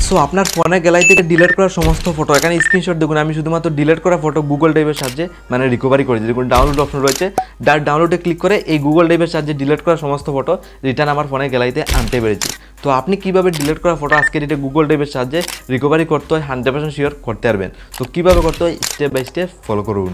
So আপনার ফোনের gallery থেকে ডিলিট করা সমস্ত ফটো এখানে স্ক্রিনশট দেখুন আমি শুধুমাত্র ডিলিট করা ফটো গুগল ড্রাইভের সাহায্যে মানে রিকভারি করেছি। দেখুন ডাউনলোড অপশন রয়েছে, ডাউনলোডে ক্লিক করে এই গুগল ড্রাইভের সাহায্যে ডিলিট করা সমস্ত ফটো রিটার্ন আমার ফোনের গ্যালারিতে আনতে পেরেছি। তো আপনি কীভাবে ডিলিট করা ফটো আজকে এটা গুগল ড্রাইভের সাহায্যে রিকভারি করতে হয় 100% শিওর করতে পারবেন। তো কীভাবে করতে হয় স্টেপ বাই স্টেপ ফলো করুন।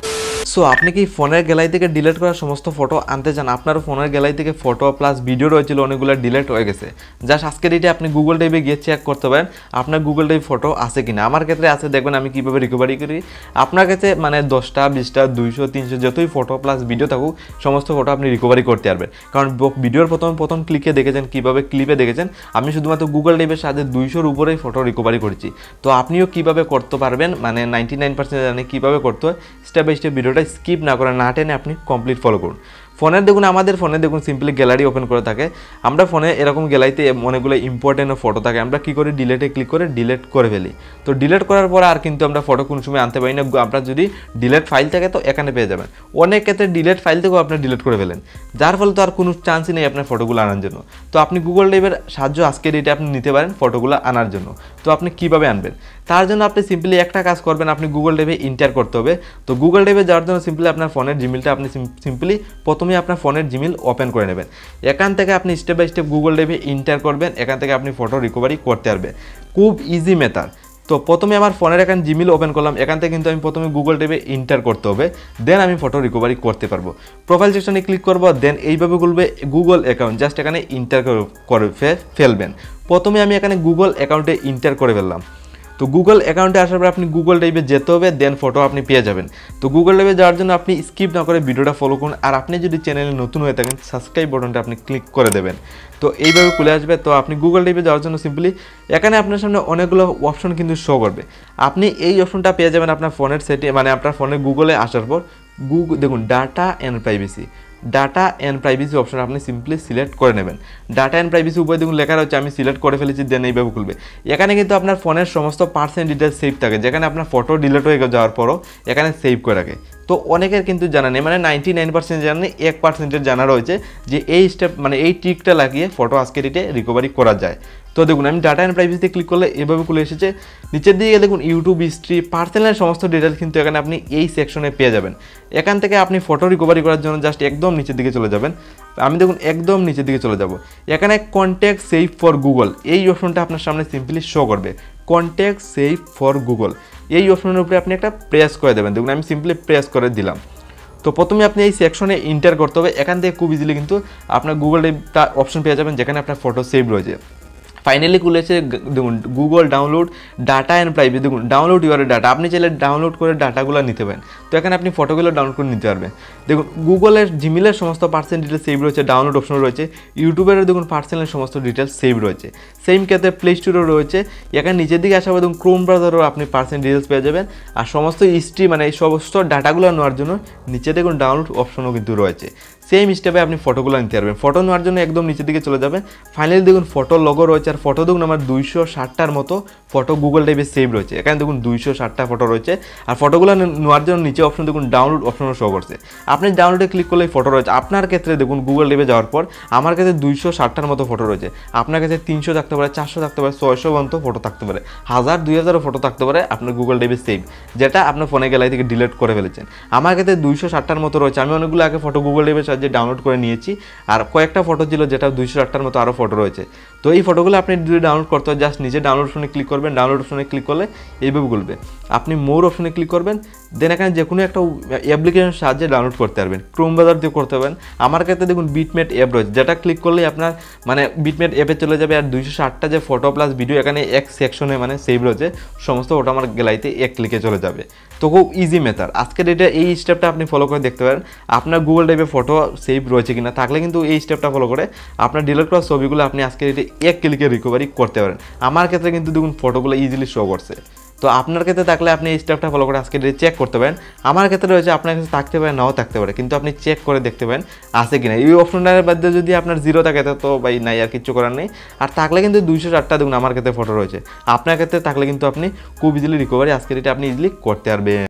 সো আপনি কি ফোনের গ্যালারি থেকে ডিলিট করা সমস্ত ফটো আনতে চান? আপনার ফোনের গ্যালারি থেকে ফটো প্লাস ভিডিও রয়েছিল অনেকগুলো ডিলিট হয়ে গেছে, জাস্ট আজকে এটা আপনি গুগল ড্রাইভে গিয়ে চেক করতে পারেন আপনার গুগল ড্রাইভ ফটো আছে কিনা। আমার ক্ষেত্রে আছে, দেখবেন আমি কীভাবে রিকভারি করি। আপনার কাছে মানে 10টা 20টা 200 300 যতই ফটো প্লাস ভিডিও থাকুক সমস্ত ফটো আপনি রিকভারি করতে পারবেন। কারণ ভিডিওর প্রথম ক্লিকে দেখেছেন, কীভাবে ক্লিপে দেখেছেন, আমি শুধুমাত্র গুগল ড্রাইভের সাহায্যে 200-র উপরেই ফটো রিকভারি করেছি। তো আপনিও কীভাবে করতে পারবেন মানে 99% জানেন কীভাবে করতে হয়। স্টেপ বাই স্টেপ ভিডিওটা স্কিপ না করে না টেনে আপনি কমপ্লিট ফলো করুন। ফোনের দেখুন আমাদের ফোনে দেখুন সিম্পলি গ্যালারি ওপেন করে থাকে। আমরা ফোনে এরকম গ্যালারিতে অনেকগুলো ইম্পর্টেন্ট ফটো থাকে, আমরা কী করি ডিলেটে ক্লিক করে ডিলেট করে ফেলি। তো ডিলেট করার পর আর কিন্তু আমরা ফটো কোনো সময় আনতে পারি না। আপনার যদি ডিলেট ফাইল থাকে তো এখানে পেয়ে যাবেন। অনেক ক্ষেত্রে ডিলেট ফাইল থেকেও আপনি ডিলেট করে ফেলেন, যার ফলে তো আর কোনো চান্সই নেই আপনার ফটোগুলো আনার জন্য। তো আপনি গুগল ড্রাইভের সাহায্য আজকের এটা আপনি নিতে পারেন ফটোগুলো আনার জন্য। তো আপনি কীভাবে আনবেন তার জন্য আপনি সিম্পলি একটা কাজ করবেন, আপনি গুগল ড্রাইভে ইন্টার করতে হবে। তো গুগল ড্রাইভে যাওয়ার জন্য সিম্পলি আপনার ফোনের জিমেলটা আপনি সিম্পলি প্রথমে আপনার ফোনের জিমেল ওপেন করে নেবেন। এখান থেকে আপনি স্টেপ বাই স্টেপ গুগল ড্রাইভে ইন্টার করবেন, এখান থেকে আপনি ফটো রিকভারি করতে পারবেন। খুব ইজি মেথড। তো প্রথমে আমার ফোনের এখানে জিমেল ওপেন করলাম, এখান থেকে কিন্তু আমি প্রথমে গুগল ড্রাইভে ইন্টার করতে হবে, দেন আমি ফটো রিকভারি করতে পারবো। প্রোফাইল সেকশনে ক্লিক করবো, দেন এইভাবে খুলবে গুগল অ্যাকাউন্ট, জাস্ট এখানে ইন্টার করে ফেলবেন। প্রথমে আমি এখানে গুগল অ্যাকাউন্টে ইন্টার করে ফেললাম। তো গুগল অ্যাকাউন্টে আসার পর আপনি গুগল ড্রাইভে যেতে হবে, দেন ফটো আপনি পেয়ে যাবেন। তো গুগল ড্রাইভে যাওয়ার জন্য আপনি স্কিপ না করে ভিডিওটা ফলো করুন। আর আপনি যদি চ্যানেলে নতুন হয়ে থাকেন সাবস্ক্রাইব বাটনটা আপনি ক্লিক করে দেবেন। তো এইভাবে খুলে আসবে। তো আপনি গুগল ড্রাইভে যাওয়ার জন্য সিম্পলি এখানে আপনার সামনে অনেকগুলো অপশন কিন্তু শো করবে। আপনি এই অপশনটা পেয়ে যাবেন আপনার ফোনের সেটে মানে আপনার ফোনে গুগলে আসার পর দেখুন data and privacy. Data and privacy option আপনি সিম্পলি সিলেক্ট করে নেবেন। ডাটা অ্যান্ড প্রাইভেসি উপরে দেখুন লেখা রয়েছে, আমি সিলেক্ট করে ফেলেছি, দেন এইভাবে খুলবে। এখানে কিন্তু আপনার ফোনের সমস্ত পার্সোনাল ডিটেলস সেভ থাকে, যেখানে আপনার ফটো ডিলিট হয়ে যাওয়ার পরও এখানে সেভ করে রাখে। তো অনেকের কিন্তু জানা নেই, মানে 99% জানা নেই, 1% জানা রয়েছে যে এই স্টেপ মানে এই ট্রিকটা লাগিয়ে ফটো আজকে ডেটে রিকভারি করা যায়। তো দেখুন আমি ডাটা অ্যান্ড প্রাইভেসিতে ক্লিক করলে এভাবে খুলে এসেছে। নিচের দিকে দেখুন ইউটিউব হিস্ট্রি পার্সোনাল সমস্ত ডিটেলস কিন্তু এখানে আপনি এই সেকশনে পেয়ে যাবেন। এখান থেকে আপনি ফটো রিকভারি করার জন্য জাস্ট একদম নিচের দিকে চলে যাবেন। আমি দেখুন একদম নিচের দিকে চলে যাব, এখানে কন্ট্যাক্ট সেভ ফর গুগল এই অপশনটা আপনার সামনে সিম্পলি শো করবে। কন্ট্যাক্ট সেভ ফর গুগল এই অপশনের উপরে আপনি একটা প্রেস করে দেবেন। দেখুন আমি সিম্পলি প্রেস করে দিলাম। তো প্রথমে আপনি এই সেকশনে ইন্টার করতে হবে, এখান থেকে খুব ইজিলি কিন্তু আপনার গুগল ড্রাইভটা অপশন পেয়ে যাবেন যেখানে আপনার ফটো সেভ রয়েছে। ফাইনালি খুলেছে দেখুন Google download data and privacy. দেখুন ডাউনলোড ইউর ডাটা, আপনি চাইলে ডাউনলোড করে ডাটাগুলো নিতে পারেন। তো এখানে আপনি ফটোগুলো ডাউনলোড করে নিতে পারবেন। দেখুন গুগলের জিমেলের সমস্ত পার্সোনাল ডিটেলস সেভ রয়েছে, ডাউনলোড অপশন রয়েছে। ইউটিউবের দেখুন পার্সোনাল সমস্ত ডিটেলস সেভ রয়েছে। সেম ক্ষেত্রে প্লে স্টোরও রয়েছে। এখানে নিচের দিকে আসার পর দেখুন ক্রোম ব্রাউজারও আপনি পার্সোনাল ডিটেলস পেয়ে যাবেন। আর সমস্ত হিস্ট্রি মানে এই সমস্ত ডাটাগুলো নেওয়ার জন্য নিচে দেখুন ডাউনলোড অপশনও কিন্তু রয়েছে। সেম স্টেপে আপনি ফটোগুলো নিতে পারবেন। ফটো নেওয়ার জন্য একদম নিচের দিকে চলে যাবেন। ফাইনালি দেখুন ফটো লগো রয়েছে, আর ফটো দেখুন আমার 260টার মতো ফটো গুগল ড্রাইভে সেভ রয়েছে। এখানে দেখুন 260টা ফটো রয়েছে। আর ফটোগুলো নেওয়ার জন্য নিচে অপশন দেখুন ডাউনলোড অপশনও শো করছে। আপনি ডাউনলোডে ক্লিক করলে ফটো রয়েছে। আপনার ক্ষেত্রে দেখুন গুগল ড্রাইভে যাওয়ার পর আমার কাছে 260টার মতো ফটো রয়েছে, আপনার কাছে 300 থাকতে পারে, 400 থাকতে পারে, 600 পর্যন্ত ফটো থাকতে পারে, 1000 2000 ফটো থাকতে পারে আপনার গুগল ড্রাইভে সেভ, যেটা আপনার ফোনে গ্যালারি থেকে ডিলিট করে ফেলেছেন। আমার কাছে 260টার মতো রয়েছে। আমি অনেকগুলো আগে ফটো গুগল ড্রাইভের সাহায্যে ডাউনলোড করে নিয়েছি, আর কয়েকটা ফটো ছিল যেটা 260টার মতো আরও ফটো রয়েছে। তো এই ফটোগুলো আপনি যদি ডাউনলোড করতে হয় জাস্ট নিচে ডাউনলোড অপশনে ক্লিক করবেন। ডাউনলোড অপশনে ক্লিক করলে এইভাবে খুলবে। আপনি মোর অপশনে ক্লিক করবেন, দেন এখানে যে কোনো একটা অ্যাপ্লিকেশনের সাহায্যে ডাউনলোড করতে পারবেন। ক্রোম ব্রাউজার দিয়ে করতে পারবেন। আমার ক্ষেত্রে দেখুন বিটমেট অ্যাপ রয়েছে, যেটা ক্লিক করলেই আপনার মানে বিটমেট অ্যাপে চলে যাবে। আর 260টা যে ফটো প্লাস ভিডিও এখানে এক সেকশনে মানে সেভ রয়েছে, সমস্ত ফটো আমার গ্যালারিতে এক ক্লিকে চলে যাবে। তো খুব ইজি মেথড। আজকে ডেটে এই স্টেপটা আপনি ফলো করে দেখতে পারেন আপনার গুগল ড্রাইভে ফটো সেভ রয়েছে কিনা। থাকলে কিন্তু এই স্টেপটা ফলো করে আপনার ডিলিট করা ছবিগুলো আপনি আজকে ডেটে এক ক্লিকে রিকভারি করতে পারেন। আমার ক্ষেত্রে কিন্তু দেখুন ফটোগুলো ইজিলি শো করছে। তো আপনার ক্ষেত্রে থাকলে আপনি এই স্টেপটা ফলো করে আজকে চেক করতে পারেন। আমার ক্ষেত্রে রয়েছে, আপনার কাছে থাকতে পারে নাও থাকতে পারে, কিন্তু আপনি চেক করে দেখতে পারেন আছে কিনা। এই অপশনটার মধ্যে যদি আপনার 0 থাকে তো ভাই নাই, আর কিছু করার নেই। আর থাকলে কিন্তু 260টা দেখুন আমার ক্ষেত্রে ফটো রয়েছে। আপনার ক্ষেত্রে থাকলে কিন্তু আপনি খুব ইজিলি রিকভারি আজকে আপনি ইজিলি করতে পারবেন।